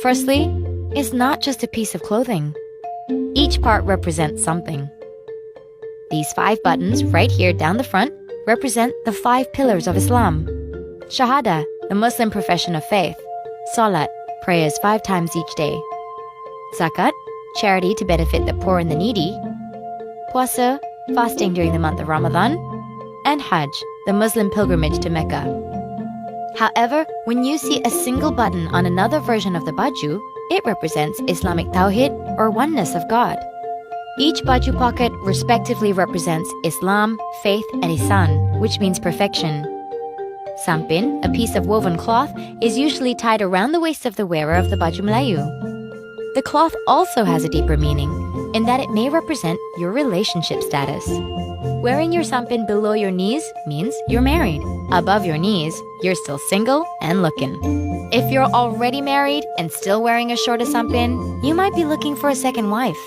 Firstly, it's not just a piece of clothing. Each part represents something. These 5 buttons right here down the front represent the 5 pillars of Islam. Shahada, the Muslim profession of faith. Salat, prayers 5 times each day. Zakat, charity to benefit the poor and the needy. Puasa, fasting during the month of Ramadan. And Hajj, the Muslim pilgrimage to Mecca. However, when you see a single button on another version of the Baju, it represents Islamic Tawhid or oneness of God. Each Baju pocket respectively represents Islam, faith, and Ihsan, which means perfection. Sampin, a piece of woven cloth, is usually tied around the waist of the wearer of the Baju Melayu. The cloth also has a deeper meaning, in that it may represent your relationship status. Wearing your sampin below your knees means you're married. Above your knees, you're still single and looking. If you're already married and still wearing a short sampin, you might be looking for a second wife.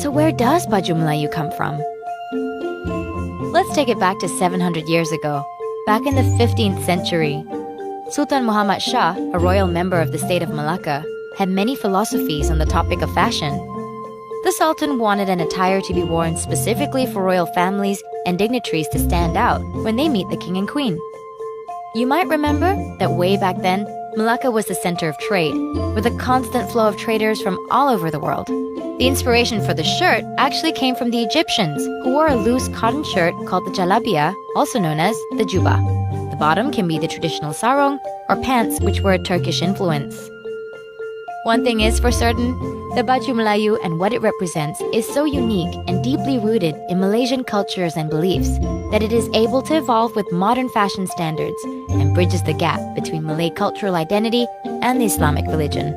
So where does Baju Melayu come from? Let's take it back to 700 years ago, back in the 15th century. Sultan Muhammad Shah, a royal member of the state of Malacca, had many philosophies on the topic of fashion. The Sultan wanted an attire to be worn specifically for royal families and dignitaries to stand out when they meet the king and queen. You might remember that way back then, Malacca was the center of trade, with a constant flow of traders from all over the world. The inspiration for the shirt actually came from the Egyptians, who wore a loose cotton shirt called the jalabia, also known as the juba. The bottom can be the traditional sarong, or pants which were a Turkish influence. One thing is for certain, the Baju Melayu and what it represents is so unique and deeply rooted in Malaysian cultures and beliefs that it is able to evolve with modern fashion standards and bridges the gap between Malay cultural identity and the Islamic religion.